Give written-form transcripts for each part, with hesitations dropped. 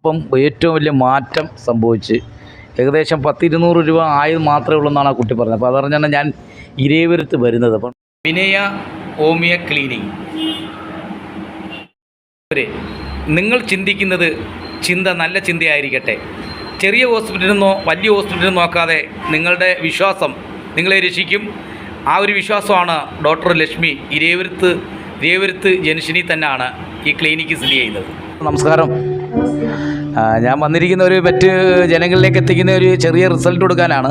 അപ്പം ഏറ്റവും വലിയ മാറ്റം സംഭവിച്ച് ഏകദേശം 100-200 രൂപ ആയത് മാത്രമേ ഉള്ളൂ എന്നാണ് ആ കുട്ടി പറഞ്ഞത്. അപ്പോൾ അതറിഞ്ഞാണ് ഞാൻ ഇരേവരത്ത് വരുന്നത്. അപ്പം വിനയ ഹോമിയോ ക്ലിനിക് നിങ്ങൾ ചിന്തിക്കുന്നത് നല്ല ചിന്തയായിരിക്കട്ടെ. ചെറിയ ഹോസ്പിറ്റലിൽ നിന്നോ വലിയ ഹോസ്പിറ്റലിൽ നോക്കാതെ നിങ്ങളുടെ വിശ്വാസം നിങ്ങളെ രക്ഷിക്കും. ആ ഒരു വിശ്വാസമാണ് ഡോക്ടർ ലക്ഷ്മി ഇരേവരത്ത് ജംഗ്ഷനിൽ തന്നെയാണ് ഈ ക്ലിനിക്ക് സ്ഥിതി ചെയ്യുന്നത്. നമസ്കാരം. ഞാൻ വന്നിരിക്കുന്ന ഒരു മറ്റ് ജനങ്ങളിലേക്ക് എത്തിക്കുന്ന ഒരു ചെറിയ റിസൾട്ട് കൊടുക്കാനാണ്.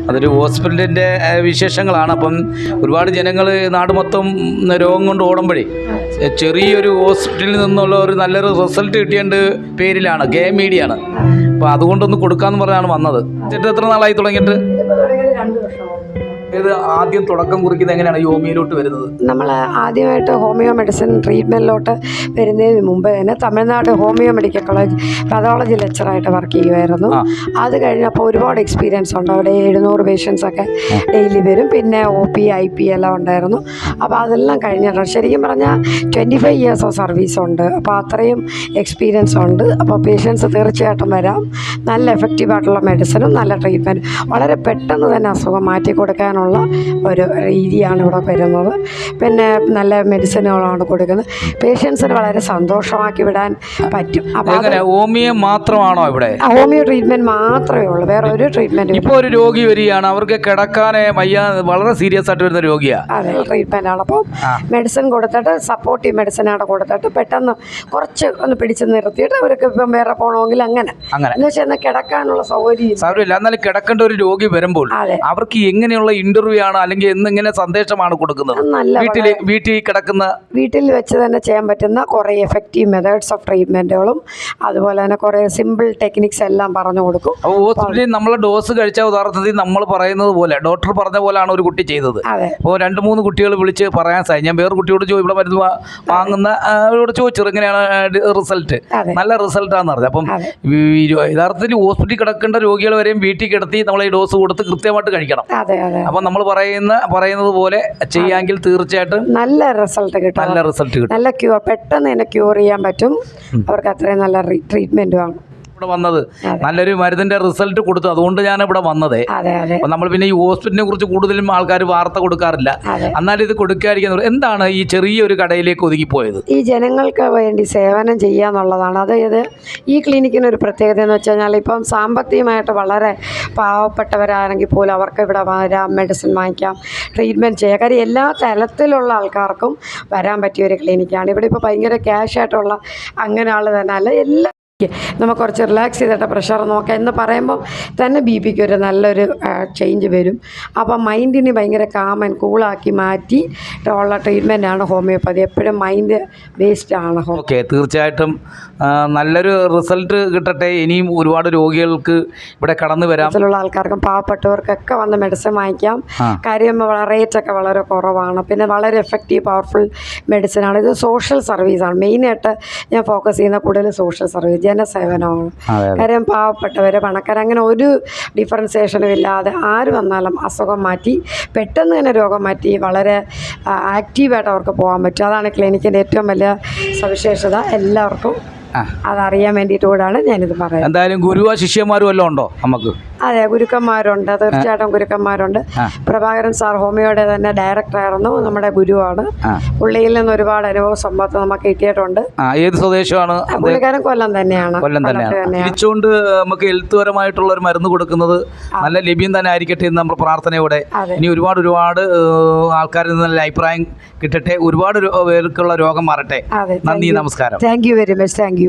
അതൊരു ഹോസ്പിറ്റലിൻ്റെ വിശേഷങ്ങളാണ്. അപ്പം ഒരുപാട് ജനങ്ങൾ നാട് മൊത്തം രോഗം കൊണ്ട് ഓടുമ്പോഴേ ചെറിയൊരു ഹോസ്പിറ്റലിൽ നിന്നുള്ള ഒരു നല്ലൊരു റിസൾട്ട് കിട്ടിയതിൻ്റെ പേരിലാണ് KM ആണ്. അപ്പോൾ അതുകൊണ്ടൊന്ന് കൊടുക്കാമെന്ന് പറഞ്ഞാണ് വന്നത്. ചേട്ടൻ എത്ര നാളായി തുടങ്ങിയിട്ട്? ഇത് ആദ്യം തുടക്കം കുറിക്കുന്നത് എങ്ങനെയാണ് ഈ ഹോമിയോയിലോട്ട് വരുന്നത്? നമ്മൾ ആദ്യമായിട്ട് ഹോമിയോ മെഡിസിൻ ട്രീറ്റ്മെൻറ്റിലോട്ട് വരുന്നതിന് മുമ്പ് തന്നെ Tamil Nadu homeo medical college pathology ലെക്ചറായിട്ട് വർക്ക് ചെയ്യുമായിരുന്നു. അത് കഴിഞ്ഞപ്പോൾ ഒരുപാട് എക്സ്പീരിയൻസ് ഉണ്ട്. അവിടെ 700 പേഷ്യൻസൊക്കെ ഡെയിലി വരും. പിന്നെ OP IP എല്ലാം ഉണ്ടായിരുന്നു. അപ്പോൾ അതെല്ലാം കഴിഞ്ഞിട്ടുണ്ട്. ശരിക്കും പറഞ്ഞാൽ 25 years ഓഫ് സർവീസ് ഉണ്ട്. അപ്പോൾ അത്രയും എക്സ്പീരിയൻസ് ഉണ്ട്. അപ്പോൾ പേഷ്യൻസ് തീർച്ചയായിട്ടും വരാം. നല്ല എഫക്റ്റീവായിട്ടുള്ള മെഡിസിനും നല്ല ട്രീറ്റ്മെൻറ്റും വളരെ പെട്ടെന്ന് തന്നെ അസുഖം മാറ്റി കൊടുക്കാനുള്ള ഒരു രീതിയാണ് ഇവിടെ വരുന്നത്. പിന്നെ നല്ല മെഡിസിനുകളാണ് കൊടുക്കുന്നത്. പേഷ്യൻസിന് വളരെ സന്തോഷമാക്കി വിടാൻ പറ്റും. അപ്പോൾ ഹോമിയോ മാത്രമാണോ ഇവിടെ? ഹോമിയോ ട്രീറ്റ്മെൻറ്റ് മാത്രമേ ഉള്ളൂ, വേറെ ഒരു ട്രീറ്റ്മെൻറ്റ്. ഇപ്പോൾ ഒരു രോഗി വരികയാണ്, അവർക്ക് കിടക്കാനേ വയ്യ, വളരെ സീരിയസ് ആയിട്ട് വരുന്ന രോഗിയാണ്. അതെ, ട്രീറ്റ്മെൻറ്റാണ്. അപ്പോൾ മെഡിസിൻ കൊടുത്തിട്ട് സപ്പോർട്ടീവ് മെഡിസിനാണ് കൊടുത്തിട്ട് പെട്ടെന്ന് കുറച്ച് ഒന്ന് പിടിച്ച് നിർത്തിയിട്ട് അവർക്ക് ഇപ്പം വേറെ പോകണമെങ്കിൽ അങ്ങനെ എന്ന് വെച്ചാൽ കിടക്കാനുള്ള സൗകര്യമില്ല. എന്നാലും കിടക്കേണ്ട ഒരു രോഗി വരുമ്പോൾ അവർക്ക് എങ്ങനെയുള്ള ഇന്റർവ്യൂ ആണ് അല്ലെങ്കിൽ എങ്ങനെ സന്ദേശമാണ് കൊടുക്കുന്നത്? വീട്ടിൽ വെച്ച് തന്നെ ചെയ്യാൻ പറ്റുന്ന കുറേ എഫക്റ്റീവ് മെത്തേഡ്സ് ഓഫ് ട്രീറ്റ്മെൻറ്റുകളും അതുപോലെ തന്നെ കുറേ സിമ്പിൾ ടെക്നിക്സ് എല്ലാം പറഞ്ഞു കൊടുക്കും. ഹോസ്പിറ്റലിൽ നമ്മൾ ഡോസ് കഴിച്ച ഉദാഹരണത്തിൽ നമ്മൾ പറയുന്നത് പോലെ ഡോക്ടർ പറഞ്ഞ പോലെയാണ് ഒരു കുട്ടി ചെയ്തത്. അപ്പോൾ 2-3 കുട്ടികൾ വിളിച്ച് പറയാൻ സാധിക്കും. ഞാൻ വേറെ കുട്ടിയോട് ഇവിടെ മരുന്ന് വാങ്ങുന്ന ചോദിച്ചു എങ്ങനെയാണ് റിസൾട്ട്. നല്ല റിസൾട്ടാന്ന് പറഞ്ഞത്. അപ്പം യഥാർത്ഥത്തിൽ ഹോസ്പിറ്റലിൽ കിടക്കേണ്ട രോഗികൾ വരെയും വീട്ടിൽ കിടത്തി നമ്മൾ ഈ ഡോസ് കൊടുത്ത് കൃത്യമായിട്ട് കഴിക്കണം. അപ്പം നമ്മൾ പറയുന്നത് പോലെ ചെയ്യാമെങ്കിൽ തീർച്ചയായിട്ടും നല്ല റിസൾട്ട് കിട്ടും. നല്ല ക്യൂർ, പെട്ടെന്ന് തന്നെ ക്യൂർ ചെയ്യാൻ പറ്റും. അവർക്ക് അത്രയും നല്ല ട്രീറ്റ്മെൻറ്റുമാണ് ഇവിടെ വന്നത്. നല്ലൊരു മരുന്നിന്റെ റിസൾട്ട് കൊടുത്തു, അതുകൊണ്ട് ഞാൻ ഇവിടെ വന്നത്. അപ്പം നമ്മൾ പിന്നെ ഈ ഹോസ്പിറ്റലിനെ കുറിച്ച് കൂടുതലും ആൾക്കാർ വാർത്ത കൊടുക്കാറില്ല. എന്നാലും ഇത് കൊടുക്കാതിരിക്കുന്നത് എന്താണ് ഈ ചെറിയൊരു കടയിലേക്ക് ഒതുങ്ങിപ്പോയത്? ഈ ജനങ്ങൾക്ക് വേണ്ടി സേവനം ചെയ്യാന്നുള്ളതാണ്. അതായത് ഈ ക്ലിനിക്കിനൊരു പ്രത്യേകത എന്ന് വെച്ച് കഴിഞ്ഞാൽ ഇപ്പം സാമ്പത്തികമായിട്ട് വളരെ പാവപ്പെട്ടവരാണെങ്കിൽ പോലും അവർക്ക് ഇവിടെ വരാം, മെഡിസിൻ വാങ്ങിക്കാം, ട്രീറ്റ്മെൻറ്റ് ചെയ്യാം. കാര്യം എല്ലാ തലത്തിലുള്ള ആൾക്കാർക്കും വരാൻ പറ്റിയ ഒരു ക്ലിനിക്കാണ്. ഇവിടെ ഇപ്പോൾ ഭയങ്കര ക്യാഷായിട്ടുള്ള അങ്ങനെ ആൾ തന്നെ അല്ല, എല്ലാ നമുക്ക് കുറച്ച് റിലാക്സ് ചെയ്തിട്ട് പ്രഷർ നോക്കാം എന്ന് പറയുമ്പോൾ തന്നെ BPക്ക് ഒരു നല്ലൊരു ചേഞ്ച് വരും. അപ്പം മൈൻഡിനെ ഭയങ്കര കാം ആൻഡ് കൂളാക്കി മാറ്റി ഉള്ള ട്രീറ്റ്മെൻറ്റാണ് ഹോമിയോപ്പതി. എപ്പോഴും മൈൻഡ് ബേസ്ഡ് ആണ്. ഓക്കെ, തീർച്ചയായിട്ടും നല്ലൊരു റിസൾട്ട് കിട്ടട്ടെ. ഇനിയും ഒരുപാട് രോഗികൾക്ക് ഇവിടെ കടന്നു വരാം. ുള്ള ആൾക്കാർക്കും പാവപ്പെട്ടവർക്കൊക്കെ വന്ന് മെഡിസിൻ വാങ്ങിക്കാം. കാര്യം റേറ്റൊക്കെ വളരെ കുറവാണ്. പിന്നെ വളരെ എഫക്റ്റീവ് പവർഫുൾ മെഡിസിനാണ്. ഇത് സോഷ്യൽ സർവീസാണ്. മെയിനായിട്ട് ഞാൻ ഫോക്കസ് ചെയ്യുന്ന കൂടുതൽ സോഷ്യൽ സർവീസ്, ജനസേവനമാണ്. കാര്യം പാവപ്പെട്ടവർ പണക്കാർ അങ്ങനെ ഒരു ഡിഫറൻസിയേഷനും ഇല്ലാതെ ആര് വന്നാലും അസുഖം മാറ്റി പെട്ടെന്ന് തന്നെ രോഗം മാറ്റി വളരെ ആക്റ്റീവായിട്ട് അവർക്ക് പോകാൻ പറ്റും. അതാണ് ക്ലിനിക്കിൻ്റെ ഏറ്റവും വലിയ സവിശേഷത. എല്ലാവർക്കും അതറിയാൻ വേണ്ടിയിട്ട് കൂടാണ് ഞാനിത് പറയുന്നത്. എന്തായാലും ഗുരുവോ ശിഷ്യന്മാരും എല്ലാം ഉണ്ടോ നമുക്ക്? അതെ, ഗുരുക്കന്മാരുണ്ട്, തീർച്ചയായിട്ടും ഗുരുക്കന്മാരുണ്ട്. പ്രഭാകരൻ സാർ ഹോമിയോയുടെ തന്നെ ഡയറക്ടറായിരുന്നു, നമ്മുടെ ഗുരുവാണ്. പുള്ളിയിൽ നിന്ന് ഒരുപാട് അനുഭവ സമ്പത്ത് നമുക്ക് കിട്ടിയിട്ടുണ്ട്. ഏത് സ്വദേശമാണ് പുള്ളിക്കാരൻ? കൊല്ലം തന്നെയാണ്. തിരിച്ചുകൊണ്ട് നമുക്ക് ഹെൽത്ത്പരമായിട്ടുള്ള ഒരു മരുന്ന് കൊടുക്കുന്നത് നല്ല ലഭ്യം തന്നെ ആയിരിക്കട്ടെ എന്ന് നമ്മൾ പ്രാർത്ഥനയോടെ. ഇനി ഒരുപാട് ആൾക്കാരിൽ നിന്ന് അഭിപ്രായം കിട്ടട്ടെ, ഒരുപാട് പേർക്കുള്ള രോഗം മാറട്ടെ. നന്ദി, നമസ്കാരം. Thank you very much. Thank you.